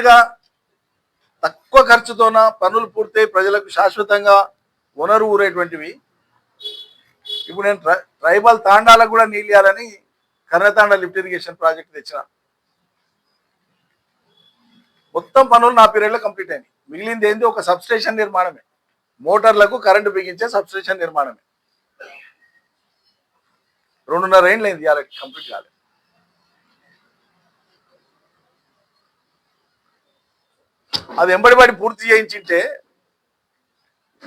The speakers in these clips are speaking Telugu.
గా తక్కువ ఖర్చుతోన పనులు పూర్తయి ప్రజలకు శాశ్వతంగా వనరు ఊరేటువంటివి. ఇప్పుడు నేను ట్రైబల్ తాండాలకు కూడా నీళ్ళు ఇవ్వాలని కర్ణతాండ లిఫ్ట్ ఇరిగేషన్ ప్రాజెక్ట్ తెచ్చిన. మొత్తం పనులు నా పీరియడ్లో కంప్లీట్ అయినాయి. మిగిలింది ఏంది ఒక సబ్స్టేషన్ నిర్మాణమే, మోటార్లకు కరెంటు బిగించే సబ్స్టేషన్ నిర్మాణమే. 2.5 ఏళ్ళు అయింది ఇవాళ కంప్లీట్ కాలేదు. అది ఎంబడిబడి పూర్తి చేయించింటే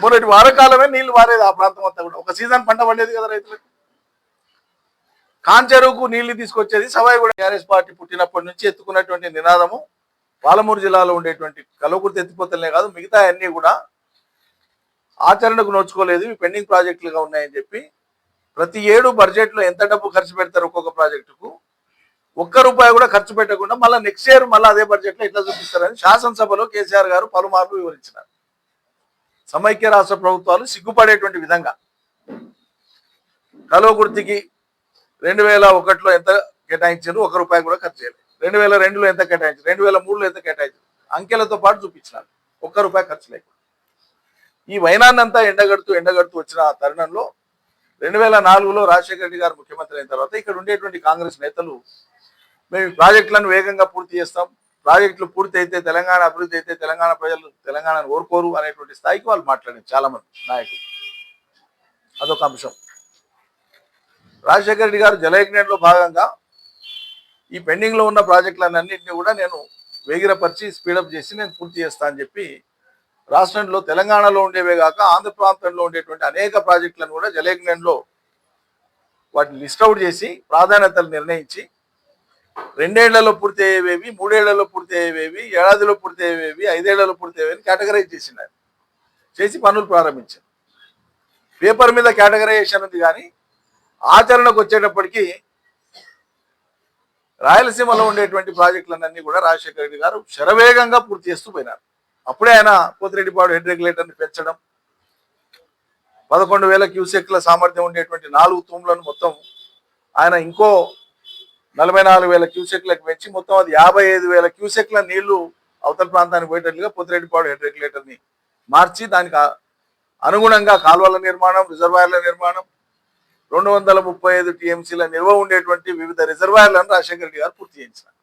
మొన్నటి వారకాలమే నీళ్లు వారేది ఆ ప్రాంతం అంతా కూడా. ఒక సీజన్ పంట పండేది కదా రైతులకు. కాంచెరువుకు నీళ్లు తీసుకొచ్చేది సవాయి కూడా. టీఆర్ఎస్ పార్టీ పుట్టినప్పటి నుంచి ఎత్తుకున్నటువంటి నినాదము పాలమూరు జిల్లాలో ఉండేటువంటి కల్వకుర్తి ఎత్తిపోతలనే కాదు, మిగతా అన్నీ కూడా ఆచరణకు నోచుకోలేదు, ఇవి పెండింగ్ ప్రాజెక్టులుగా ఉన్నాయని చెప్పి ప్రతి ఏడు బడ్జెట్లో ఎంత డబ్బు ఖర్చు పెడతారు ఒక్కొక్క ప్రాజెక్టుకు, ₹1 కూడా ఖర్చు పెట్టకుండా మళ్ళీ నెక్స్ట్ ఇయర్ మళ్ళీ అదే బడ్జెట్లో ఎట్లా చూపిస్తారని శాసనసభలో కేసీఆర్ గారు పలుమార్లు వివరించినారు. సమైక్య రాష్ట్ర ప్రభుత్వాలు సిగ్గుపడేటువంటి విధంగా కల్వకుర్తికి 2001లో ఎంత కేటాయించారు, ₹1 కూడా ఖర్చు చేయలేదు. 2002లో ఎంత కేటాయించారు, 2003లో ఎంత కేటాయించారు, అంకెలతో పాటు చూపించినారు. ₹1 ఖర్చు లేకుండా ఈ వైనాన్నంతా ఎండగడుతూ వచ్చిన ఆ తరుణంలో 2004లో రాజశేఖర రెడ్డి గారు ముఖ్యమంత్రి అయిన తర్వాత ఇక్కడ ఉండేటువంటి కాంగ్రెస్ నేతలు మేము ప్రాజెక్టులను వేగంగా పూర్తి చేస్తాం, ప్రాజెక్టులు పూర్తి అయితే తెలంగాణ అభివృద్ధి అయితే తెలంగాణ ప్రజలు తెలంగాణను కోరుకోరు అనేటువంటి స్థాయికి వాళ్ళు మాట్లాడారు చాలా మంది నాయకులు. అదొక అంశం. రాజశేఖర రెడ్డి గారు జలయజ్ఞంలో భాగంగా ఈ పెండింగ్లో ఉన్న ప్రాజెక్టులన్నింటినీ కూడా నేను వేగిరపరిచి స్పీడప్ చేసి నేను పూర్తి చేస్తా అని చెప్పి రాష్ట్రంలో తెలంగాణలో ఉండేవే కాక ఆంధ్ర ప్రాంతంలో ఉండేటువంటి అనేక ప్రాజెక్టులను కూడా జలయజ్ఞంలో వాటిని లిస్ట్ అవుట్ చేసి ప్రాధాన్యతలు నిర్ణయించి 2 ఏళ్లలో పూర్తి అయ్యేవేవి, 3 ఏళ్లలో పూర్తి అయ్యేవేవి, ఏడాదిలో పూర్తి అయ్యేవేవి, 5 ఏళ్లలో పూర్తి అయ్యేవి కేటగరైజ్ చేసినారు, చేసి పనులు ప్రారంభించారు. పేపర్ మీద కేటగరైజేషన్ ఉంది కానీ ఆచరణకు వచ్చేటప్పటికి రాయలసీమలో ఉండేటువంటి ప్రాజెక్టులన్నీ కూడా రాజశేఖర రెడ్డి గారు శరవేగంగా పూర్తి చేస్తూ పోయినారు. అప్పుడే ఆయన పోతిరెడ్డిపాడు హెడ్ రెగ్యులేటర్ని పెంచడం, 11,000 క్యూసెక్ల సామర్థ్యం ఉండేటువంటి 4 తూములను మొత్తం ఆయన ఇంకో 44,000 క్యూసెక్లకు పెంచి మొత్తం అది 55,000 క్యూసెక్ల నీళ్లు అవతల ప్రాంతానికి పోయేటట్లుగా పోతిరెడ్డిపాడు హెడ్ రెగ్యులేటర్ని మార్చి దానికి అనుగుణంగా కాలువల నిర్మాణం, రిజర్వాయర్ల నిర్మాణం, 235 టీఎంసీల నిల్వ ఉండేటువంటి వివిధ రిజర్వాయర్లను రాజశేఖర రెడ్డి గారు పూర్తి చేయించారు.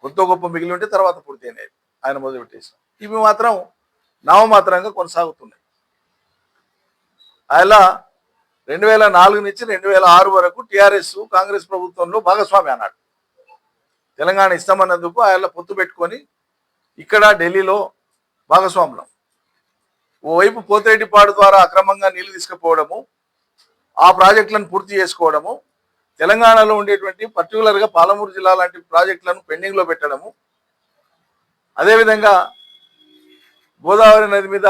కొత్త గొప్ప మిగిలి ఉంటే తర్వాత పూర్తి అయినాయి, ఆయన మొదలుపెట్టేసారు. ఇవి మాత్రం నామమాత్రంగా కొనసాగుతున్నాయి. అలా 2004 నుంచి 2006 వరకు టీఆర్ఎస్ కాంగ్రెస్ ప్రభుత్వంలో భాగస్వామి అన్నాడు. తెలంగాణ ఇస్తామన్నందుకు ఆయన పొత్తు పెట్టుకొని ఇక్కడ ఢిల్లీలో భాగస్వాములం. ఓవైపు పోతిరెడ్డిపాడు ద్వారా అక్రమంగా నీళ్లు తీసుకుపోవడము, ఆ ప్రాజెక్టులను పూర్తి చేసుకోవడము, తెలంగాణలో ఉండేటువంటి పర్టికులర్గా పాలమూరు జిల్లా లాంటి ప్రాజెక్టులను పెండింగ్లో పెట్టడము, అదేవిధంగా గోదావరి నది మీద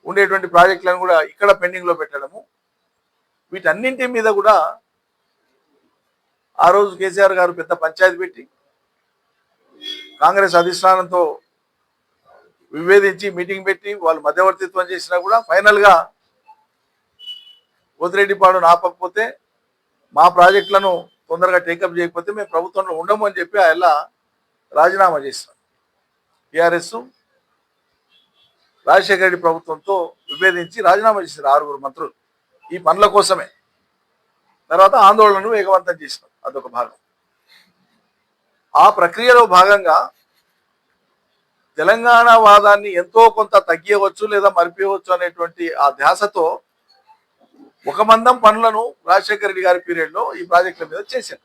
ఉండేటువంటి ప్రాజెక్టులను కూడా ఇక్కడ పెండింగ్లో పెట్టడము, వీటన్నింటి మీద కూడా ఆ రోజు కేసీఆర్ గారు పెద్ద పంచాయతీ పెట్టి కాంగ్రెస్ అధిష్టానంతో విభేదించి మీటింగ్ పెట్టి వాళ్ళు మధ్యవర్తిత్వం చేసినా కూడా ఫైనల్గా పోతిరెడ్డిపాడును ఆపకపోతే, మా ప్రాజెక్టులను తొందరగా టేకప్ చేయకపోతే మేము ప్రభుత్వంలో ఉండము అని చెప్పి ఆయన రాజీనామా చేసినాం. టీఆర్ఎస్ రాజశేఖర రెడ్డి ప్రభుత్వంతో విభేదించి రాజీనామా చేశారు 6 మంత్రులు ఈ పనుల కోసమే. తర్వాత ఆందోళనను వేగవంతం చేసినాం, అదొక భాగం. ఆ ప్రక్రియలో భాగంగా తెలంగాణ వాదాన్ని ఎంతో కొంత తగ్గియవచ్చు లేదా మరిపియవచ్చు అనేటువంటి ఆ ధ్యాసతో ఒక మందం పనులను రాజశేఖర రెడ్డి గారి పీరియడ్లో ఈ ప్రాజెక్టుల మీద చేశారు,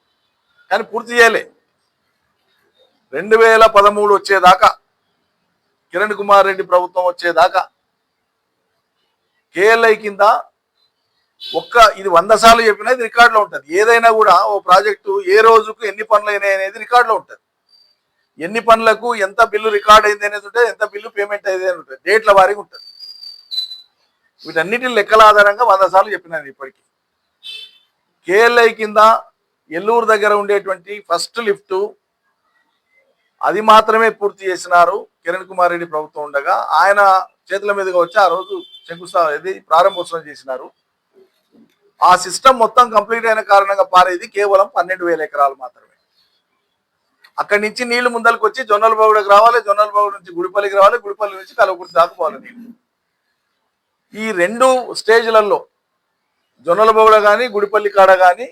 కానీ పూర్తి చేయలే. 2013 వచ్చేదాకా, కిరణ్ కుమార్ రెడ్డి ప్రభుత్వం వచ్చేదాకా కేఎల్ఐ కింద ఇది 100 సార్లు చెప్పినా ఇది రికార్డులో ఉంటుంది. ఏదైనా కూడా ఓ ప్రాజెక్టు ఏ రోజుకు ఎన్ని పనులు అయినాయి అనేది రికార్డులో ఉంటుంది. ఎన్ని పనులకు ఎంత బిల్లు రికార్డ్ అయింది అనేది ఉంటుంది, ఎంత బిల్లు పేమెంట్ అయింది అని ఉంటుంది, డేట్ల వారీగా ఉంటుంది. వీటన్నిటి లెక్కల ఆధారంగా 100 సార్లు చెప్పినాను. ఇప్పటికీ కేఎల్ఐ కింద ఎల్లూరు దగ్గర ఉండేటువంటి ఫస్ట్ లిఫ్ట్ అది మాత్రమే పూర్తి చేసినారు కిరణ్ కుమార్ రెడ్డి ప్రభుత్వం ఉండగా. ఆయన చేతుల మీదుగా వచ్చి ఆ రోజు ప్రారంభోత్సవం చేసినారు. ఆ సిస్టమ్ మొత్తం కంప్లీట్ అయిన కారణంగా పారేది కేవలం 12,000 ఎకరాలు మాత్రమే. అక్కడి నుంచి నీళ్లు ముందరికి వచ్చి జొన్నల బావుడికి రావాలి, జొన్నల బావుడి నుంచి గుడిపల్లికి రావాలి, గుడిపల్లి నుంచి కలవకుర్తి దాకా పోవాలి నీళ్ళు. ఈ 2 స్టేజ్లలో జొన్నల బొగుడ కానీ గుడిపల్లి కాడ కానీ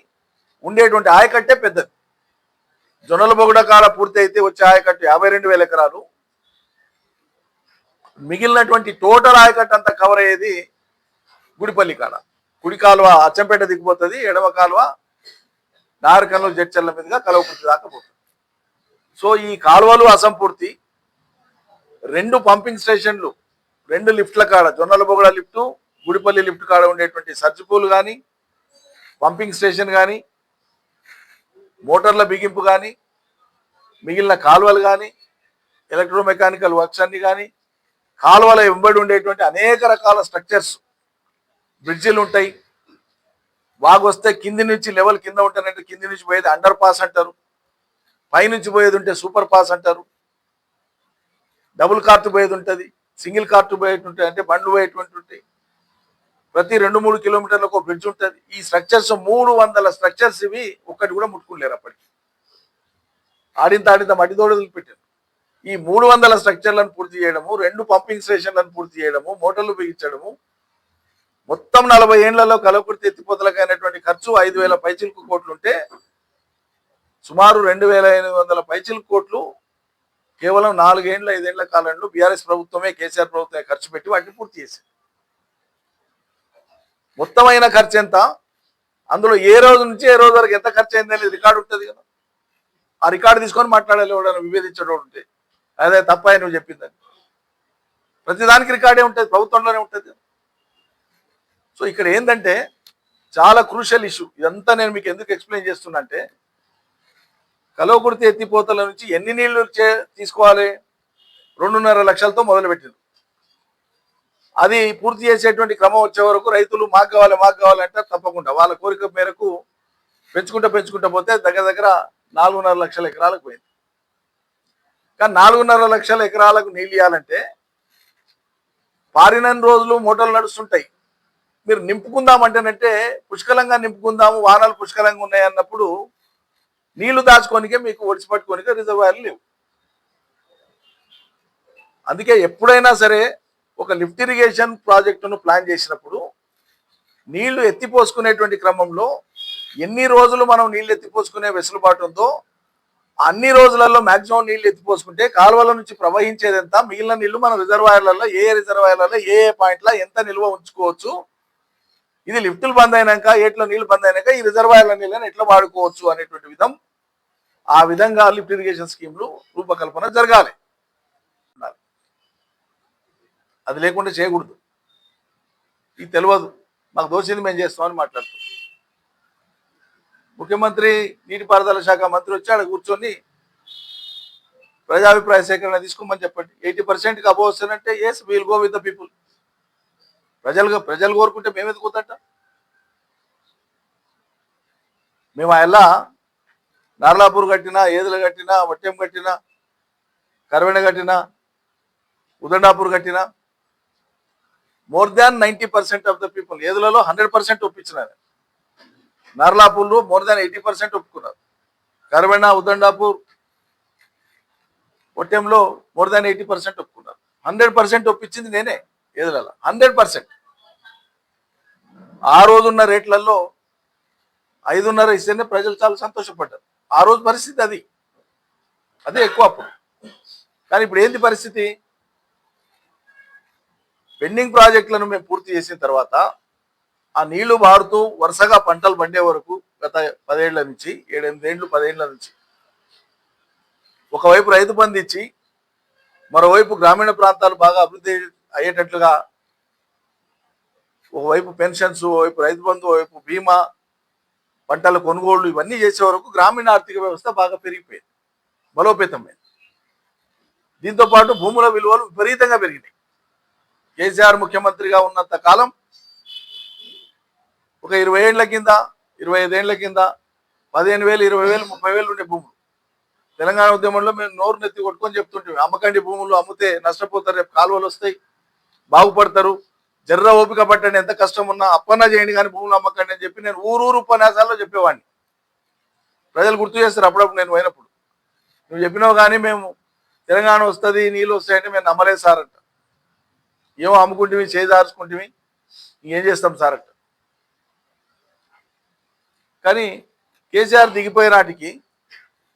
ఉండేటువంటి ఆయకట్టే పెద్దది. జొన్నల బొగుడ కాడ పూర్తి అయితే వచ్చే ఆయకట్టు 52,000 ఎకరాలు. మిగిలినటువంటి టోటల్ ఆయకట్టు అంతా కవర్ అయ్యేది గుడిపల్లి కాడ. కుడి కాలువ అచ్చంపేట దిగిపోతుంది, ఎడమ కాలువ నారకల్లు జడ్చర్ల మీదుగా కలవకుర్తి దాకా పోతుంది. సో ఈ కాలువలు అసంపూర్తి. 2 పంపింగ్ స్టేషన్లు, 2 లిఫ్ట్ల కాడ, జొన్నల బొగడ లిఫ్ట్, గుడిపల్లి లిఫ్ట్ కాడ ఉండేటువంటి సర్జిపూల్ కానీ, పంపింగ్ స్టేషన్ కానీ, మోటార్ల బిగింపు కానీ, మిగిలిన కాలువలు కానీ, ఎలక్ట్రోమెకానికల్ వర్క్స్ అన్ని కానీ, కాలువల వెంబడి ఉండేటువంటి అనేక రకాల స్ట్రక్చర్స్, బ్రిడ్జిలు ఉంటాయి. వాగొస్తే కింది నుంచి లెవెల్ కింద ఉంటానంటే కింది నుంచి పోయేది అండర్ పాస్ అంటారు, పైనుంచి పోయేది ఉంటే సూపర్ పాస్ అంటారు, డబుల్ కార్ట్ పోయేది ఉంటుంది, సింగిల్ కార్ట్ పోయేది ఉంటాయి, అంటే బండ్లు పోయేటువంటి ఉంటాయి. ప్రతి 2-3 కిలోమీటర్లకు ఒక బ్రిడ్జ్ ఉంటుంది. ఈ స్ట్రక్చర్స్ 300 స్ట్రక్చర్స్ ఇవి ఒక్కటి కూడా ముట్టుకోలేరు. అప్పటికి ఆడింత మట్టి తోడు పెట్టారు. ఈ 300 స్ట్రక్చర్లను పూర్తి చేయడము, 2 పంపింగ్ స్టేషన్లను పూర్తి చేయడము, మోటార్లు బిగించడము, మొత్తం 40 ఏళ్లలో కలవకుర్తి ఎత్తిపోతలకు అయినటువంటి ఖర్చు 5,000 పైచిలకు కోట్లు ఉంటే సుమారు 2,800 పైచిలకు కోట్లు కేవలం 4 ఏళ్ల 5 ఏళ్ల కాలంలో బీఆర్ఎస్ ప్రభుత్వమే, కేసీఆర్ ప్రభుత్వమే ఖర్చు పెట్టి వాటిని పూర్తి చేసింది. మొత్తమైన ఖర్చు ఎంత, అందులో ఏ రోజు నుంచి ఏ రోజు వరకు ఎంత ఖర్చు అయింది అనేది రికార్డు ఉంటుంది కదా. ఆ రికార్డు తీసుకొని మాట్లాడాలి. ఎవడైనా విభేదించడం ఉంటే అదే తప్ప నువ్వు చెప్పిందని ప్రతిదానికి రికార్డే ఉంటుంది, ప్రభుత్వంలోనే ఉంటుంది. సో ఇక్కడ ఏంటంటే చాలా క్రూషియల్ ఇష్యూ. ఇదంతా నేను మీకు ఎందుకు ఎక్స్ప్లెయిన్ చేస్తున్నా అంటే, కలవకుర్తి ఎత్తిపోతల నుంచి ఎన్ని నీళ్లు తీసుకోవాలి, 2.5 లక్షలతో మొదలుపెట్టింది. అది పూర్తి చేసేటువంటి క్రమం వచ్చే వరకు రైతులు మాకు కావాలి అంటే తప్పకుండా వాళ్ళ కోరిక మేరకు పెంచుకుంటా పోతే దగ్గర 4.5 లక్షల ఎకరాలకు పోయింది. కానీ 4.5 లక్షల ఎకరాలకు నీళ్ళు ఇవ్వాలంటే పారినన్ని రోజులు మోటార్లు నడుస్తుంటాయి. మీరు నింపుకుందామంటేనంటే పుష్కలంగా నింపుకుందాము, వానలు పుష్కలంగా ఉన్నాయి అన్నప్పుడు నీళ్లు దాచుకోనికే మీకు ఒడిసి పట్టుకోనికే రిజర్వాయర్లు లేవు. అందుకే ఎప్పుడైనా సరే ఒక లిఫ్ట్ ఇరిగేషన్ ప్రాజెక్టును ప్లాన్ చేసినప్పుడు నీళ్లు ఎత్తిపోసుకునేటువంటి క్రమంలో ఎన్ని రోజులు మనం నీళ్లు ఎత్తిపోసుకునే వెసులుబాటు ఉందో అన్ని రోజులలో మాక్సిమం నీళ్లు ఎత్తిపోసుకుంటే కాలువల నుంచి ప్రవహించేదంతా మిగిలిన నీళ్లు మనం రిజర్వాయర్లలో ఏ పాయింట్లో ఎంత నిల్వ ఉంచుకోవచ్చు, ఇది లిఫ్టులు బంద్ అయినాక, ఏట్లో నీళ్లు బంద్ అయినాక ఈ రిజర్వాయర్ల నీళ్ళని ఎట్లా వాడుకోవచ్చు అనేటువంటి ఆ విధంగా లిఫ్ట్ ఇరిగేషన్ స్కీమ్లు రూపకల్పన జరగాలి. అది లేకుండా చేయకూడదు. ఇది తెలియదు, మాకు దోషింది మేము చేస్తామని మాట్లాడుతాం. ముఖ్యమంత్రి నీటిపారుదల శాఖ మంత్రి వచ్చి ఆడ కూర్చొని ప్రజాభిప్రాయ సేకరణ తీసుకోమని చెప్పండి. 80%కి అబోవ్ వస్తానంటే yes will go with the people. ప్రజలు కోరుకుంటే మేము ఎదుగుతుంట. మేము ఎలా నార్లాపూర్ కట్టినా, ఏదులు కట్టినా, వట్టెం కట్టినా, కరవెణ కట్టినా, ఉదండాపూర్ కట్టినా more than 90% of the people, ఏదులలో 100% ఒప్పించినారు. నార్లాపూర్లో మోర్ దాన్ 80% ఒప్పుకున్నారు. కరవెణ, ఉదండాపూర్, వట్టెంలో మోర్ దాన్ 80% ఒప్పుకున్నారు. 100% ఒప్పించింది నేనే ఏదులలో, 100%. ఆ రోజున్న రేట్లలో 5.5 ఇస్తేనే ప్రజలు చాలా సంతోషపడ్డారు. ఆ రోజు పరిస్థితి అదే ఎక్కువ అప్పుడు. కానీ ఇప్పుడు ఏంది పరిస్థితి? పెండింగ్ ప్రాజెక్టులను మేము పూర్తి చేసిన తర్వాత ఆ నీళ్లు బారుతూ వరుసగా పంటలు పండే వరకు గత 10 ఏళ్ల నుంచి 7-8 ఏళ్ళు 10 ఏళ్ల నుంచి ఒకవైపు రైతు బంధు ఇచ్చి మరోవైపు గ్రామీణ ప్రాంతాలు బాగా అభివృద్ధి అయ్యేటట్లుగా ఒకవైపు పెన్షన్స్, ఒకవైపు రైతు బంధు, ఒకవైపు బీమా, పంటల కొనుగోళ్లు ఇవన్నీ చేసే వరకు గ్రామీణ ఆర్థిక వ్యవస్థ బాగా పెరిగిపోయింది, బలోపేతమైంది. దీంతో పాటు భూముల విలువలు విపరీతంగా పెరిగినాయి. కేసీఆర్ ముఖ్యమంత్రిగా ఉన్నంత కాలం ఒక 20 ఏళ్ల కింద 25 ఏళ్ల కింద 15,000, 20,000, 30,000 ఉండే భూములు. తెలంగాణ ఉద్యమంలో మేము నోరు నెత్తి కొట్టుకొని చెప్తుంటాం, అమ్మకండి భూములు, అమ్మితే నష్టపోతారు, రేపు కాలువలు వస్తాయి, బాగుపడతారు, జర్ర ఓపిక పట్టండి, ఎంత కష్టం ఉన్నా అప్పన్న చేయండి కానీ భూములు అమ్మకండి అని చెప్పి నేను ఊరూరు ఉపన్యాసాల్లో చెప్పేవాడిని. ప్రజలు గుర్తు చేస్తారు అప్పుడప్పుడు నేను పోయినప్పుడు. నువ్వు చెప్పినావు కానీ మేము తెలంగాణ వస్తుంది నీళ్ళు వస్తాయంటే మేము నమ్మలేదు సార్ అంట. ఏమో అమ్ముకుంటేవి చేజార్చుకుంటేవి ఇంకేం చేస్తాం సార్ అంట. కానీ కేసీఆర్ దిగిపోయే నాటికి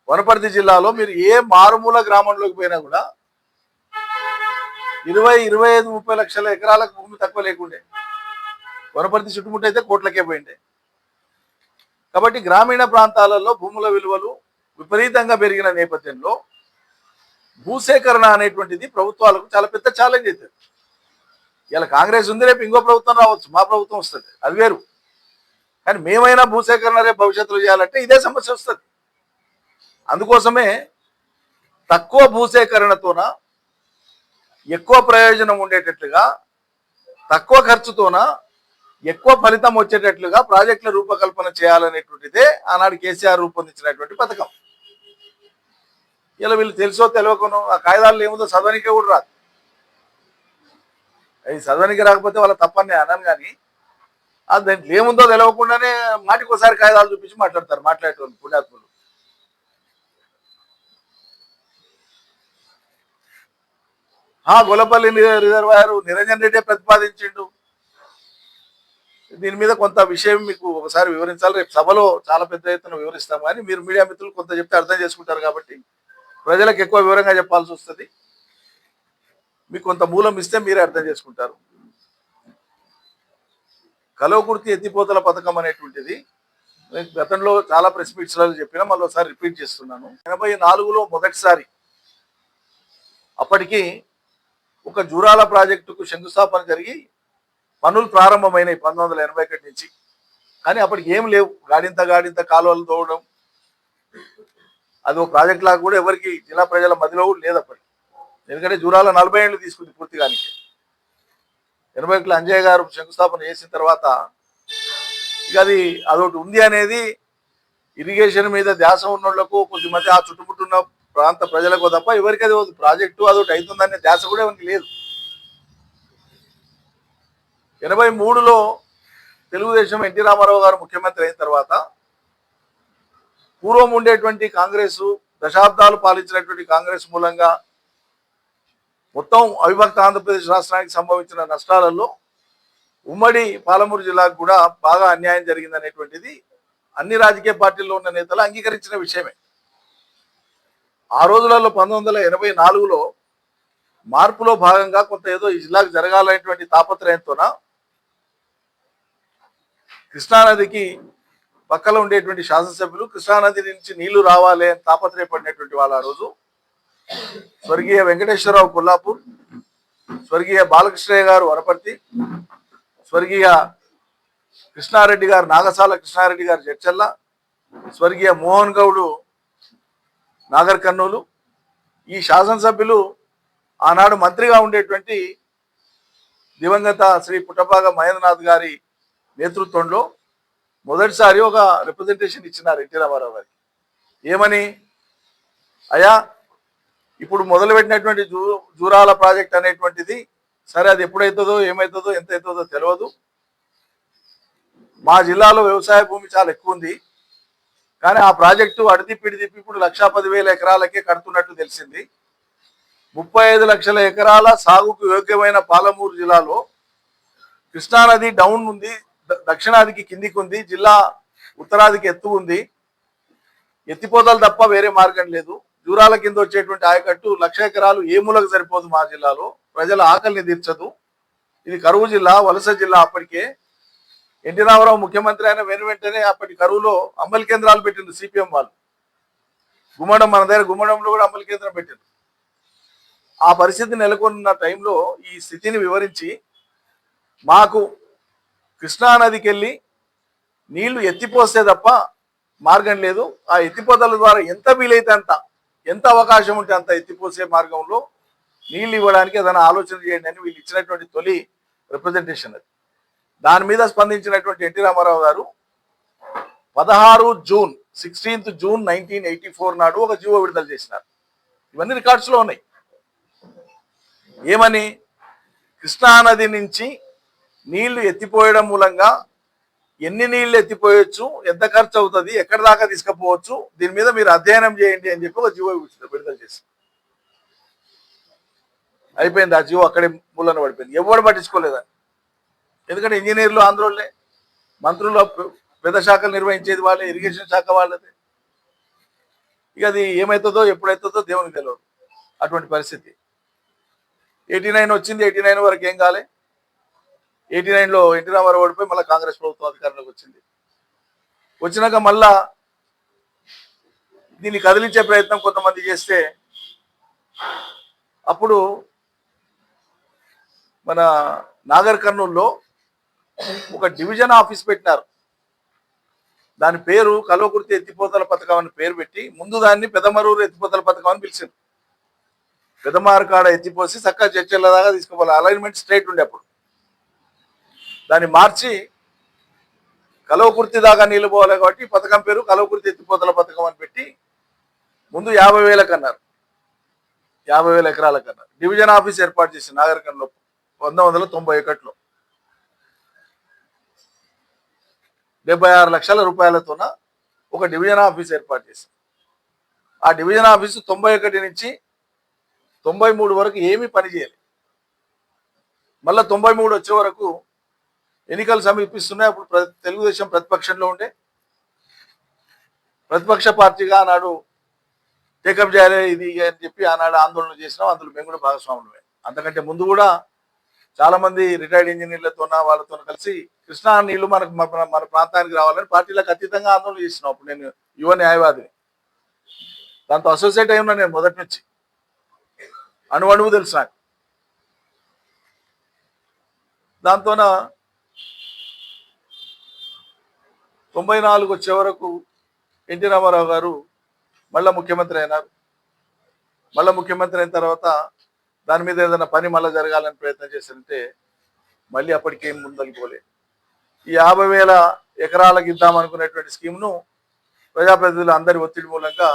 వనపర్తి జిల్లాలో మీరు ఏ మారుమూల గ్రామంలోకి పోయినా కూడా 25-30 లక్షల ఎకరాలకు భూమి తక్కువ లేకుండే. వనపర్తి చుట్టుముట్టు అయితే కోట్లకే పోయిండే. కాబట్టి గ్రామీణ ప్రాంతాలలో భూముల విలువలు విపరీతంగా పెరిగిన నేపథ్యంలో భూసేకరణ అనేటువంటిది ప్రభుత్వాలకు చాలా పెద్ద ఛాలెంజ్ అవుతుంది. ఇలా కాంగ్రెస్ ఉంది, రేపు ఇంకో ప్రభుత్వం రావచ్చు, మా ప్రభుత్వం వస్తుంది, అది వేరు. కానీ మేమైనా భూసేకరణ రేపు భవిష్యత్తులో చేయాలంటే ఇదే సమస్య వస్తుంది. అందుకోసమే తక్కువ భూసేకరణతోన ఎక్కువ ప్రయోజనం ఉండేటట్లుగా, తక్కువ ఖర్చుతోన ఎక్కువ ఫలితం వచ్చేటట్లుగా ప్రాజెక్టుల రూపకల్పన చేయాలనేటువంటిదే ఆనాడు కేసీఆర్ రూపొందించినటువంటి పథకం. ఇలా వీళ్ళు తెలుసో తెలియకనో ఆ కాయిదాలు ఏముందో చదవనికే కూడా రాదు. అది చదవనికి రాకపోతే వాళ్ళ తప్పని అన్నాను. కానీ అది దాంట్లో ఏముందో తెలియకుండానే మాటికి ఒకసారి కాయిదాలు చూపించి మాట్లాడతారు మాట్లాడేటోళ్ళు పుణ్యాత్ములు. గొల్లపల్లి రిజర్వాయర్ నిరంజన్ రెడ్డి ప్రతిపాదించిండు. దీని మీద కొంత విషయం మీకు ఒకసారి వివరించాలి. రేపు సభలో చాలా పెద్ద ఎత్తున వివరిస్తాం. కానీ మీరు మీడియా మిత్రులు కొంత చెప్తే అర్థం చేసుకుంటారు కాబట్టి ప్రజలకు ఎక్కువ వివరంగా చెప్పాల్సి వస్తుంది. మీకు కొంత మూలం ఇస్తే మీరే అర్థం చేసుకుంటారు. కలవకుర్తి ఎత్తిపోతల పథకం అనేటువంటిది గతంలో చాలా ప్రెస్ మీట్స్లలో చెప్పినా మళ్ళీ ఒకసారి రిపీట్ చేస్తున్నాను. 84లో మొదటిసారి అప్పటికి ఒక జూరాల ప్రాజెక్టుకు శంకుస్థాపన జరిగి పనులు ప్రారంభమైనాయి 1981 నుంచి. కానీ అప్పటికి ఏం లేవు. గాడింత కాలువలు తోవడం అది ఒక ప్రాజెక్ట్ లాగా కూడా ఎవరికి జిల్లా ప్రజల మధ్యలో కూడా లేదు అప్పటికి. ఎందుకంటే జూరాల 40 ఏళ్ళు తీసుకుంది పూర్తిగానికి. 81లో అంజయ్య గారు శంకుస్థాపన చేసిన తర్వాత ఇక అదొకటి ఉంది అనేది ఇరిగేషన్ మీద ధ్యాస ఉన్నోళ్లకు కొద్దిమంది ఆ చుట్టుముట్టున్న ప్రాంత ప్రజలకు తప్ప ఎవరికి అది ప్రాజెక్టు అదొకటి అవుతుందనే ధ్యాస కూడా ఎవరికి లేదు. 83లో తెలుగుదేశం ఎన్టీ రామారావు గారు ముఖ్యమంత్రి అయిన తర్వాత పూర్వం ఉండేటువంటి కాంగ్రెస్ దశాబ్దాలు పాలించినటువంటి కాంగ్రెస్ మూలంగా మొత్తం అవిభక్త ఆంధ్రప్రదేశ్ రాష్ట్రానికి సంభవించిన నష్టాలలో ఉమ్మడి పాలమూరు జిల్లాకు కూడా బాగా అన్యాయం జరిగిందనేటువంటిది అన్ని రాజకీయ పార్టీల్లో ఉన్న నేతలు అంగీకరించిన విషయమే. ఆ రోజులలో 1984లో మార్పులో భాగంగా కొంత ఏదో ఈ జిల్లాకు జరగాలనేటువంటి తాపత్రయంతోన కృష్ణానదికి పక్కలో ఉండేటువంటి శాసనసభ్యులు కృష్ణానది నుంచి నీళ్లు రావాలి అని తాపత్రయపడినటువంటి వాళ్ళు ఆ రోజు స్వర్గీయ వెంకటేశ్వరరావు కొల్లాపూర్, స్వర్గీయ బాలకృష్ణయ్య గారు వనపర్తి, స్వర్గీయ కృష్ణారెడ్డి గారు నాగసాల కృష్ణారెడ్డి గారు జడ్చల్ల, స్వర్గీయ మోహన్ గౌడు నాగర్ కర్నూలు. ఈ శాసనసభ్యులు ఆనాడు మంత్రిగా ఉండేటువంటి దివంగత శ్రీ పుట్టపాక మహేంద్రనాథ్ గారి నేతృత్వంలో మొదటిసారి ఒక రిప్రజెంటేషన్ ఇచ్చినారు ఎన్టీ రామారావు గారికి. ఏమని, అయ్యా ఇప్పుడు మొదలుపెట్టినటువంటి జూరాల ప్రాజెక్ట్ అనేటువంటిది సరే అది ఎప్పుడైతుందో ఏమవుతుందో ఎంత అవుతుందో తెలియదు. మా జిల్లాలో వ్యవసాయ భూమి చాలా ఎక్కువ ఉంది. కానీ ఆ ప్రాజెక్టు అడిదిప్పి ఇప్పుడు 1,10,000 ఎకరాలకే కడుతున్నట్టు తెలిసింది. 35 లక్షల ఎకరాల సాగుకు యోగ్యమైన పాలమూరు జిల్లాలో కృష్ణానది డౌన్ ఉంది, దక్షిణాదికి కిందికి ఉంది, జిల్లా ఉత్తరాదికి ఎత్తు ఉంది. ఎత్తిపోతలు తప్ప వేరే మార్గం లేదు. జూరాల కింద వచ్చేటువంటి ఆయకట్టు 1,00,000 ఎకరాలు ఏ మూలకు సరిపోదు. మా జిల్లాలో ప్రజల ఆకలిని తీర్చదు. ఇది కరువు జిల్లా, వలస జిల్లా. అప్పటికే ఎన్టీ రామారావు ముఖ్యమంత్రి అయిన వెంటనే అప్పటి కరువులో అమలు కేంద్రాలు పెట్టింది సిపిఎం వాళ్ళు. గుమ్మడం, మన దగ్గర గుమ్మడంలో కూడా అమలు కేంద్రం పెట్టింది. ఆ పరిస్థితి నెలకొన్న టైంలో ఈ స్థితిని వివరించి మాకు కృష్ణానదికి వెళ్ళి నీళ్లు ఎత్తిపోస్తే తప్ప మార్గం లేదు. ఆ ఎత్తిపోతల ద్వారా ఎంత వీలైతే అంత, ఎంత అవకాశం ఉంటే అంత ఎత్తిపోసే మార్గంలో నీళ్లు ఇవ్వడానికి ఏదైనా ఆలోచన చేయండి అని వీళ్ళు ఇచ్చినటువంటి తొలి రిప్రజెంటేషన్ అది. దాని మీద స్పందించినటువంటి ఎన్టీ రామారావు గారు 16 జూన్ 1984 నాడు ఒక జీవో విడుదల చేసినారు. ఇవన్నీ రికార్డ్స్లో ఉన్నాయి. ఏమని, కృష్ణానది నుంచి నీళ్లు ఎత్తిపోయడం మూలంగా ఎన్ని నీళ్లు ఎత్తిపోయొచ్చు, ఎంత ఖర్చు అవుతుంది, ఎక్కడి దాకా తీసుకుపోవచ్చు, దీని మీద మీరు అధ్యయనం చేయండి అని చెప్పి ఒక జీవో విడుదల చేసి అయిపోయింది. ఆ జీవో అక్కడే మూలన పడిపోయింది. ఎవరు పట్టించుకోలేదా? ఎందుకంటే ఇంజనీర్లు ఆంధ్రోళ్ళే, మంత్రులు పెద్ద శాఖలు నిర్వహించేది వాళ్ళే, ఇరిగేషన్ శాఖ వాళ్ళది. ఇక అది ఏమవుతుందో ఎప్పుడైతుందో దేవునికి తెలియదు. అటువంటి పరిస్థితి. 89 వచ్చింది. 89 వరకు ఏం కాలే. 89లో ఎన్టీ రామారావు ఓడిపోయి మళ్ళీ కాంగ్రెస్ ప్రభుత్వం అధికారంలోకి వచ్చింది. వచ్చినాక మళ్ళా దీన్ని కదిలించే ప్రయత్నం కొంతమంది చేస్తే అప్పుడు మన నాగర్ కర్నూల్లో ఒక డివిజన్ ఆఫీస్ పెట్టినారు. దాని పేరు కల్వకుర్తి ఎత్తిపోతల పథకం అని పేరు పెట్టి ముందు దాన్ని పెదమరూరు ఎత్తిపోతల పథకం అని పిలిచింది. పెదమారు కాడ ఎత్తిపోసి చక్కగా చర్చల దాకా తీసుకోవాలి. అలైన్మెంట్ స్ట్రైట్ ఉండే అప్పుడు దాన్ని మార్చి కల్వకుర్తి దాకా నీళ్ళు పోవాలి కాబట్టి పథకం పేరు కల్వకుర్తి ఎత్తిపోతల పథకం అని పెట్టి ముందు 50,000 కన్నారు, 50,000 ఎకరాలకు అన్నారు. డివిజన్ ఆఫీస్ ఏర్పాటు చేసి నాగర్ కర్నూలు 1991లో 76 లక్షల రూపాయలతోన ఒక డివిజన్ ఆఫీస్ ఏర్పాటు చేశారు. ఆ డివిజన్ ఆఫీసు 91 నుంచి 93 వరకు ఏమీ పని చేయాలి. మళ్ళీ 93 వచ్చే వరకు ఎన్నికలు సమీపిస్తున్నాయి. అప్పుడు తెలుగుదేశం ప్రతిపక్షంలో ఉండే, ప్రతిపక్ష పార్టీగా ఆనాడు టేకప్ చేయాలి ఇది అని చెప్పి ఆనాడు ఆందోళన చేసినాం. అందులో మేము కూడా భాగస్వాములమే. అంతకంటే ముందు కూడా చాలా మంది రిటైర్డ్ ఇంజనీర్లతో వాళ్ళతో కలిసి కృష్ణా నీళ్లు మన ప్రాంతానికి రావాలని పార్టీలకు అతీతంగా ఆందోళన చేసినాం. అప్పుడు నేను యువ న్యాయవాదిని, దాంతో అసోసియేట్ అయి ఉన్నా నేను మొదటి నుంచి. అణువు తెలుసు నాకు. దాంతోన 94 వచ్చే వరకు ఎన్టీ రామారావు గారు మళ్ళీ ముఖ్యమంత్రి అయినారు. మళ్ళీ ముఖ్యమంత్రి అయిన తర్వాత దాని మీద ఏదైనా పని మళ్ళీ జరగాలని ప్రయత్నం చేశారంటే మళ్ళీ అప్పటికేం ముందలిపోలే. ఈ 50,000 ఎకరాలకు ఇద్దామనుకునేటువంటి స్కీమ్ను ప్రజాప్రతినిధులు అందరి ఒత్తిడి మూలంగా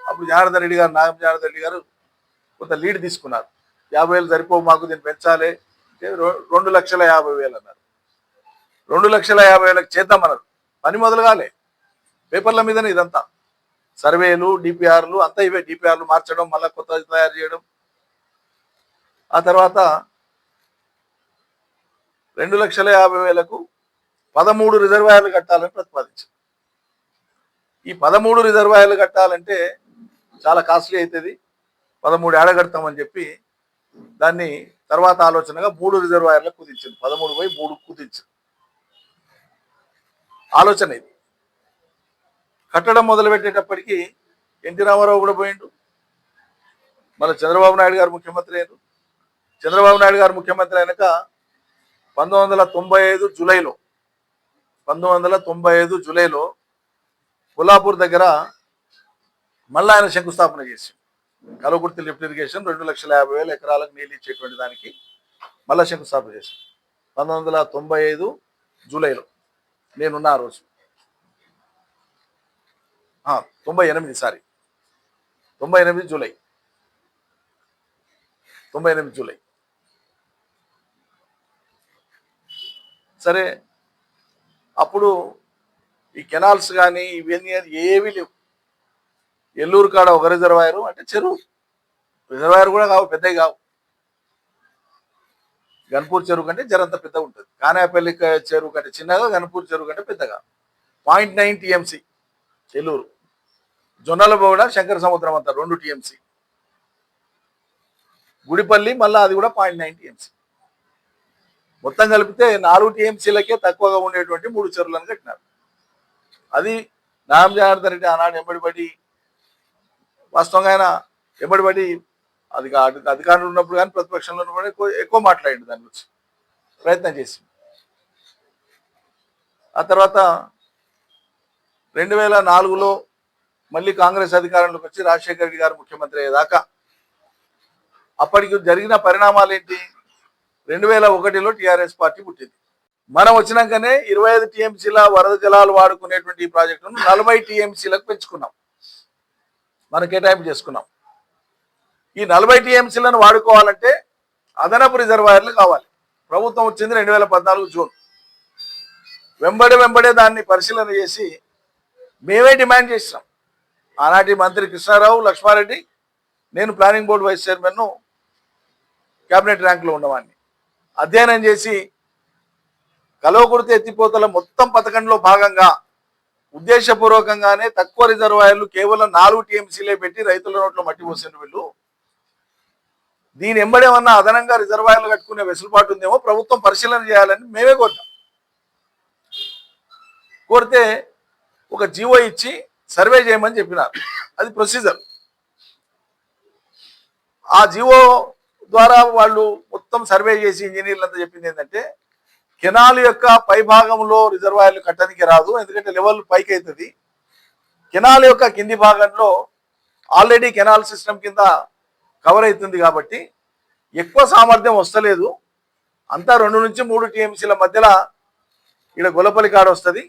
అప్పుడు జనార్దన్ రెడ్డి గారు, నాగం జనార్దన్ రెడ్డి గారు కొంత లీడ్ తీసుకున్నారు. 50,000 సరిపోవు, మాకు దీన్ని పెంచాలి అంటే 2,50,000 అన్నారు. 2,50,000 చేద్దామన్నారు. పని మొదలు కాలే. పేపర్ల మీదనే ఇదంతా సర్వేలు, డిపిఆర్లు అంతా ఇవే. డిపిఆర్లు మార్చడం, మళ్ళీ కొత్తది తయారు చేయడం. ఆ తర్వాత 2,50,000కు 13 రిజర్వాయర్లు కట్టాలని ప్రతిపాదించారు. ఈ 13 రిజర్వాయర్లు కట్టాలంటే చాలా కాస్ట్లీ అవుతుంది, 13 ఏడ కడతామని చెప్పి దాన్ని తర్వాత ఆలోచనగా 3 రిజర్వాయర్లకు కుదించింది. 13/3 కుదించింది ఆలోచన. ఇది కట్టడం మొదలు పెట్టేటప్పటికి ఎన్టీ రామారావు కూడా పోయిండు. మళ్ళీ చంద్రబాబు నాయుడు గారు ముఖ్యమంత్రి అయ్యారు. చంద్రబాబు నాయుడు గారు ముఖ్యమంత్రి అయినాక 1995 జూలైలో కొల్లాపూర్ దగ్గర మళ్ళీ ఆయన శంకుస్థాపన చేసి కల్వకుర్తి లిఫ్ట్ ఇరిగేషన్ 2,50,000 ఎకరాలకు నీళ్ళు ఇచ్చేటువంటి దానికి మళ్ళీ శంకుస్థాపన చేశాం 1995 జూలైలో. నేనున్న ఆ రోజు 98 జూలై. సరే, అప్పుడు ఈ కెనాల్స్ కానీ ఇవన్నీ ఏవి లేవు. ఎల్లూరు కాడ ఒక రిజర్వాయరు, అంటే చెరువు రిజర్వాయర్ కూడా కావు, పెద్దవి కావు. గన్పూర్ చెరువు కంటే జరంత పెద్ద ఉంటుంది. కానాపల్లి చెరువు కంటే చిన్నగా, గన్పూర్ చెరువు కంటే పెద్దగా. 0.9 TMC ఎల్లూరు. జొన్నల బోడ, శంకర సముద్రం అంతా 2 TMC. గుడిపల్లి మళ్ళీ అది కూడా 0.9 TMC. మొత్తం కలిపితే 4 TMCలకే తక్కువగా ఉండేటువంటి 3 చెరువులను కట్టినారు. అది నాగం జనార్దన్ రెడ్డి ఆనాడు ఎంబడిపడి, వాస్తవంగా ఆయన ఎంబడిపడి అధికారంలో ఉన్నప్పుడు కానీ ప్రతిపక్షంలో ఉన్నప్పుడు ఎక్కువ మాట్లాడింది దాని గురించి, ప్రయత్నం చేసి. ఆ తర్వాత 2004లో మళ్ళీ కాంగ్రెస్ అధికారంలోకి వచ్చి రాజశేఖర రెడ్డి గారు ముఖ్యమంత్రి అయ్యేదాకా అప్పటికి జరిగిన పరిణామాలు ఏంటి? 2001లో టీఆర్ఎస్ పార్టీ పుట్టింది. మనం వచ్చినాకనే 25 TMCల వరద జలాలు వాడుకునేటువంటి ఈ ప్రాజెక్టును 40 TMCలకు పెంచుకున్నాం, మనం కేటాయింపు చేసుకున్నాం. ఈ 40 TMCలను వాడుకోవాలంటే అదనపు రిజర్వాయర్లు కావాలి. ప్రభుత్వం వచ్చింది 2014 జూన్. వెంబడే దాన్ని పరిశీలన చేసి మేమే డిమాండ్ చేస్తాం. ఆనాటి మంత్రి కృష్ణారావు, లక్ష్మారెడ్డి, నేను planning board vice chairman, cabinet ర్యాంకులో ఉన్నవాడిని. అధ్యయనం చేసి కల్వకుర్తి ఎత్తిపోతల మొత్తం పథకంలో భాగంగా ఉద్దేశపూర్వకంగానే తక్కువ రిజర్వాయర్లు కేవలం 4 టీఎంసీలే పెట్టి రైతుల నోట్లో మట్టి పోసిన వీళ్ళు. దీని ఎంబడేమన్నా అదనంగా రిజర్వాయర్లు కట్టుకునే వెసులుబాటు ఉందేమో ప్రభుత్వం పరిశీలన చేయాలని మేమే కోరుతాం. కోరితే ఒక జీవో ఇచ్చి సర్వే చేయమని చెప్పినారు. అది ప్రొసీజర్. ఆ జీవో ద్వారా వాళ్ళు మొత్తం సర్వే చేసి ఇంజనీర్లంతా చెప్పింది ఏంటంటే కెనాల్ యొక్క పై భాగంలో రిజర్వాయర్లు కట్టడానికి రాదు, ఎందుకంటే లెవెల్ పైకి అవుతుంది. కెనాల్ యొక్క కింది భాగంలో ఆల్రెడీ కెనాల్ సిస్టమ్ కింద కవర్ అవుతుంది కాబట్టి ఎక్కువ సామర్థ్యం వస్తలేదు. అంతా 2 నుంచి 3 టీఎంసీల మధ్యలో ఇక్కడ గొల్లపల్లి కాడ వస్తుంది.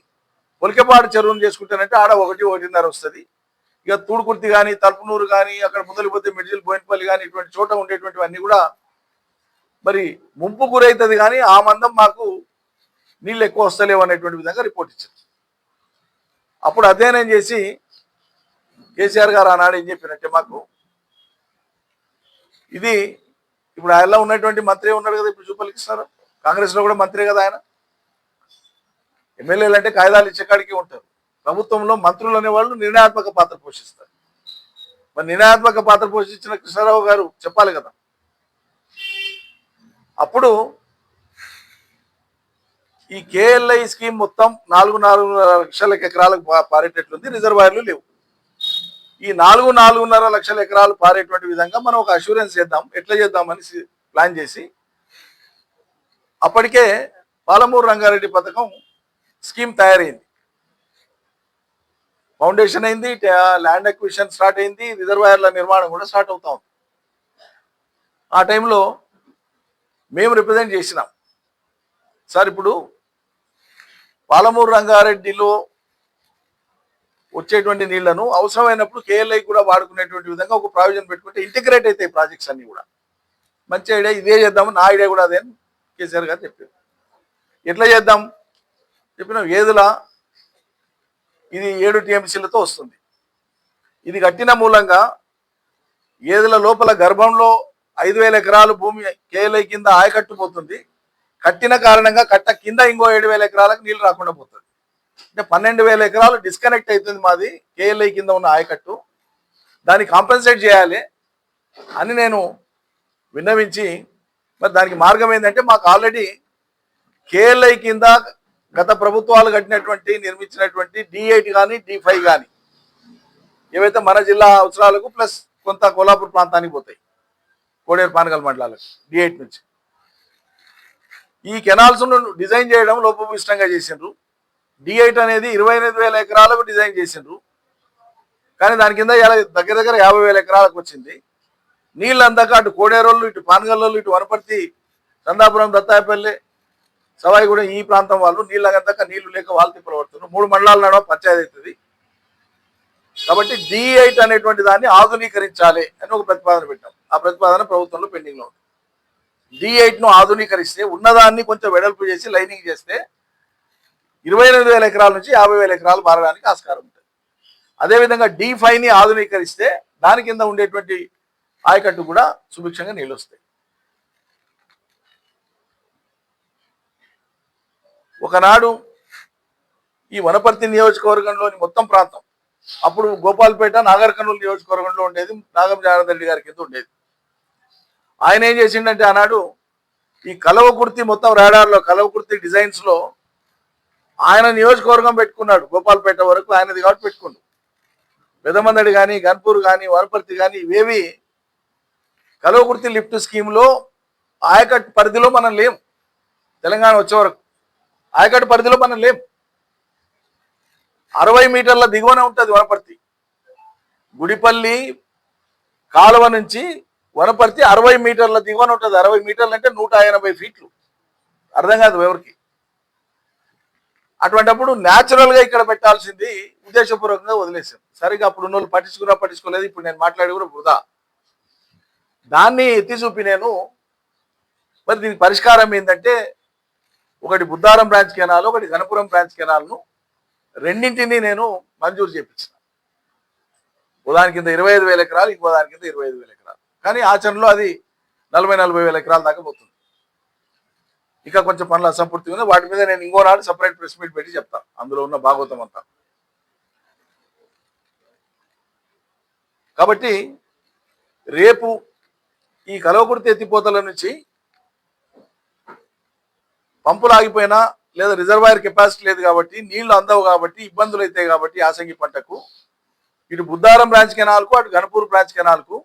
పొలికపాడు చెరువును చేసుకుంటానంటే ఆడ 1-1.5 వస్తుంది. ఇక తూడుకుర్తి కానీ, తలుపునూరు కానీ, అక్కడ ముందలిపోతే మిడిజిల్ బోయినపల్లి కానీ, ఇటువంటి చోట ఉండేటువంటివన్నీ కూడా మరి ముంపు గురవుతుంది. కానీ ఆ మందం మాకు నీళ్ళు ఎక్కువ వస్తలేవు అనేటువంటి విధంగా రిపోర్ట్ ఇచ్చారు. అప్పుడు అధ్యయనం చేసి కేసీఆర్ గారు ఆనాడు ఏం చెప్పినట్టే మాకు ఇది ఇప్పుడు ఆయనలో ఉన్నటువంటి మంత్రి ఉన్నాడు కదా, ఇప్పుడు జూపల్లి కృష్ణారావు, కాంగ్రెస్లో కూడా మంత్రి కదా ఆయన. ఎమ్మెల్యేలు అంటే కాయిదాలు ఇచ్చేకాడికి ఉంటారు. ప్రభుత్వంలో మంత్రులు అనేవాళ్ళు నిర్ణయాత్మక పాత్ర పోషిస్తారు. మరి నిర్ణయాత్మక పాత్ర పోషించిన కృష్ణారావు గారు చెప్పాలి కదా. అప్పుడు ఈ కేఎల్ఐ స్కీమ్ మొత్తం 4.5 లక్షల ఎకరాలకు పారేటట్లుంది, రిజర్వాయర్లు లేవు. ఈ 4.5 లక్షల ఎకరాలు పారేటువంటి విధంగా మనం ఒక అష్యూరెన్స్ చేద్దాం, ఎట్లా చేద్దామని ప్లాన్ చేసి అప్పటికే పాలమూరు రంగారెడ్డి పథకం స్కీమ్ తయారైంది, ఫౌండేషన్ అయింది, ల్యాండ్ అక్విజిషన్ స్టార్ట్ అయింది, రిజర్వాయర్ల నిర్మాణం కూడా స్టార్ట్ అవుతా ఉంది. ఆ టైంలో మేము రిప్రజెంట్ చేసినాం, సార్ ఇప్పుడు పాలమూరు రంగారెడ్డిలో వచ్చేటువంటి నీళ్లను అవసరమైనప్పుడు కేఎల్ఐ కూడా వాడుకునేటువంటి విధంగా ఒక ప్రావిజన్ పెట్టుకుంటే ఇంటిగ్రేట్ అవుతాయి ప్రాజెక్ట్స్ అన్ని కూడా. మంచి ఐడియా, ఇదే చేద్దాము, నా ఐడియా కూడా అదే అని కేసీఆర్ గారు చెప్పారు. ఎట్లా చేద్దాం చెప్పినాం. ఏదులా ఇది 7 టీఎంసీలతో వస్తుంది. ఇది కట్టిన మూలంగా ఏదుల లోపల గర్భంలో 5,000 ఎకరాలు భూమి కేఎల్ఐ కింద ఆయకట్టుపోతుంది. కట్టిన కారణంగా కట్ట కింద ఇంకో 7,000 ఎకరాలకు నీళ్ళు రాకుండా పోతుంది. అంటే 12,000 ఎకరాలు డిస్కనెక్ట్ అవుతుంది మాది కేఎల్ఐ కింద ఉన్న ఆయకట్టు. దాన్ని కాంపెన్సేట్ చేయాలి అని నేను విన్నవించి, మరి దానికి మార్గం ఏంటంటే మాకు ఆల్రెడీ కేఎల్ఐ కింద గత ప్రభుత్వాలు కట్టినటువంటి నిర్మించినటువంటి D8 కానీ D5 కానీ ఏవైతే మన జిల్లా అవసరాలకు ప్లస్ కొంత కోల్హాపూర్ ప్రాంతానికి పోతాయి, కోడేరు పానగల్ మండలాలకు D8 నుంచి. ఈ కెనాల్స్ డిజైన్ చేయడం లోపభూయిష్టంగా చేసిండ్రు. D8 అనేది 28,000 ఎకరాలకు డిజైన్ చేసిండ్రు, కానీ దాని కింద దగ్గర 50,000 ఎకరాలకు వచ్చింది. నీళ్ళు అందాక అటు కోడేరోళ్ళు, ఇటు పానగల్లోళ్ళు, ఇటు వనపర్తి, చందాపురం, దత్తాయపల్లి, సవాయిగూడెం ఈ ప్రాంతం వాళ్ళు నీళ్ళు అందాక నీళ్లు లేక వాళ్ళు తిప్పలు పడుతున్నారు. 3 మండలాల నడవ పంచాయతీ అవుతుంది. కాబట్టి D8 అనేటువంటి దాన్ని ఆధునీకరించాలి అని ఒక ప్రతిపాదన పెట్టాం. ఆ ప్రతిపాదన ప్రభుత్వంలో పెండింగ్లో ఉంది. D8ను ఆధునీకరిస్తే, ఉన్నదాన్ని కొంచెం వెడల్పు చేసి లైనింగ్ చేస్తే 28,000 ఎకరాల నుంచి 50,000 ఎకరాలు మారడానికి ఆస్కారం ఉంటుంది. అదేవిధంగా D5ని ఆధునీకరిస్తే దాని కింద ఉండేటువంటి ఆయకట్టు కూడా సుభిక్షంగా నీళ్ళు వస్తాయి. ఒకనాడు ఈ వనపర్తి నియోజకవర్గంలోని మొత్తం ప్రాంతం, అప్పుడు గోపాల్పేట, నాగర్ కర్నూలు నియోజకవర్గంలో ఉండేది, నాగం జనార్దన్ రెడ్డి గారి కింద ఉండేది. ఆయన ఏం చేసిండంటే ఆనాడు ఈ కల్వకుర్తి మొత్తం రాడార్లో, కల్వకుర్తి డిజైన్స్లో ఆయన నియోజకవర్గం పెట్టుకున్నాడు. గోపాల్పేట వరకు ఆయనది కాబట్టి పెట్టుకున్నాడు. పెదమందడి కానీ, గన్పూర్ కానీ, వనపర్తి కానీ ఇవేవి కల్వకుర్తి లిఫ్ట్ స్కీమ్లో ఆయకట్టు పరిధిలో మనం లేం. తెలంగాణ వచ్చే వరకు ఆయకట్టు పరిధిలో మనం లేం. 60 మీటర్ల దిగువనే ఉంటుంది వనపర్తి. గుడిపల్లి కాలువ నుంచి వనపర్తి 60 మీటర్ల దిగువన ఉంటుంది. 60 మీటర్లు అంటే 180 ఫీట్లు. అర్థం కాదు ఎవరికి. అటువంటిప్పుడు న్యాచురల్గా ఇక్కడ పెట్టాల్సింది ఉద్దేశపూర్వకంగా వదిలేసాం. సరిగ్గా అప్పుడు ఉన్న వాళ్ళు పట్టించుకోలేదు. ఇప్పుడు నేను మాట్లాడి కూడా వృధా. దాన్ని ఎత్తి చూపి నేను మరి దీనికి పరిష్కారం ఏంటంటే ఒకటి బుద్ధారం బ్రాంచ్ కెనాల్, ఒకటి గణపురం బ్రాంచ్ కెనాల్ను రెండింటినీ నేను మంజూరు చేపించిన. ఉదాహరణ కింద 25,000 ఎకరాలు, ఇంకో దాని కింద 25,000 ఎకరాలు. కానీ ఆచరణలో అది 40,000 ఎకరాల దాకా పోతుంది. ఇక కొంచెం పనులు అసంపూర్తి ఉంది. వాటి మీద నేను ఇంకో నాడు సపరేట్ ప్రెస్ మీట్ పెట్టి చెప్తాను, అందులో ఉన్న భాగవతం అంతా. కాబట్టి రేపు ఈ కలవకుర్తి ఎత్తిపోతల నుంచి పంపులు ఆగిపోయినా లేదా రిజర్వాయర్ కెపాసిటీ లేదు కాబట్టి, నీళ్లు అందవు కాబట్టి, ఇబ్బందులు అవుతాయి కాబట్టి యాసంగి పంటకు, ఇటు బుద్ధారం బ్రాంచ్ కెనాల్కు అటు గణపూర్ బ్రాంచ్ కెనాల్కు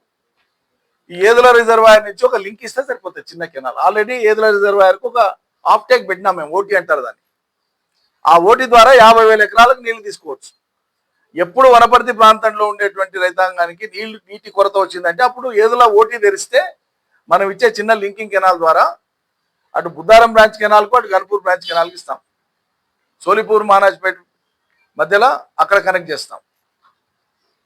ఈ ఏదుల రిజర్వాయర్ నుంచి ఒక లింక్ ఇస్తే సరిపోతుంది. చిన్న కెనాల్ ఆల్రెడీ ఏదుల రిజర్వాయర్కు ఒక ఆప్టేక్ పెట్టినాం మేము, ఓటీ అంటారు దాన్ని. ఆ ఓటీ ద్వారా 50,000 ఎకరాలకు నీళ్లు తీసుకోవచ్చు. ఎప్పుడు వనపర్తి ప్రాంతంలో ఉండేటువంటి రైతాంగానికి నీటి కొరత వచ్చిందంటే అప్పుడు ఏదుల ఓటీ తెరిస్తే మనం ఇచ్చే చిన్న లింకింగ్ కెనాల్ ద్వారా అటు బుద్ధారం బ్రాంచ్ కెనాల్కు అటు గణపూర్ బ్రాంచ్ కెనాల్కి ఇస్తాం. సోలిపూర్ మహానాజ్పేట్ మధ్యలో అక్కడ కనెక్ట్ చేస్తాం.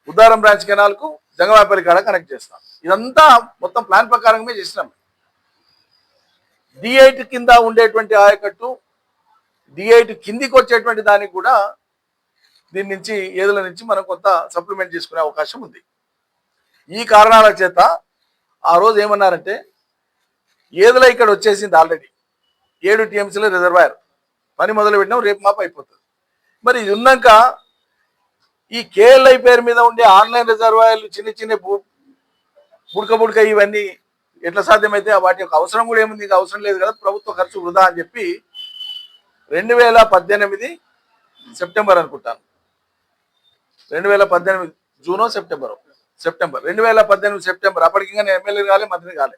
బుద్ధారం బ్రాంచ్ కెనాల్కు జంగమాపల్లి కాడ కనెక్ట్ చేస్తాం. ఇదంతా మొత్తం ప్లాన్ ప్రకారంగా చేసినాం. D8 కింద ఉండేటువంటి ఆయకట్టు D8 కిందికి వచ్చేటువంటి దానికి కూడా దీని నుంచి ఏదుల నుంచి మనం కొంత సప్లిమెంట్ చేసుకునే అవకాశం ఉంది. ఈ కారణాల చేత ఆ రోజు ఏమన్నారంటే ఏదుల ఇక్కడ వచ్చేసింది ఆల్రెడీ 7 TMCల రిజర్వాయర్, పని మొదలు పెట్టినాం, రేపు మాపు అయిపోతుంది. మరి ఇది ఉన్నాక ఈ KLI పేరు మీద ఉండే ఆన్లైన్ రిజర్వాయర్లు చిన్న చిన్న బుడక ఇవన్నీ ఎట్లా సాధ్యమైతే వాటి యొక్క అవసరం కూడా ఏముంది, ఇంకా అవసరం లేదు కదా, ప్రభుత్వ ఖర్చు వృధా అని చెప్పి 2018 సెప్టెంబర్ అనుకుంటాను, 2018 జూనో సెప్టెంబర్ 2018 సెప్టెంబర్, అప్పటికి ఇంకా నేను ఎమ్మెల్యే కాలే, మంత్రిని కాలే,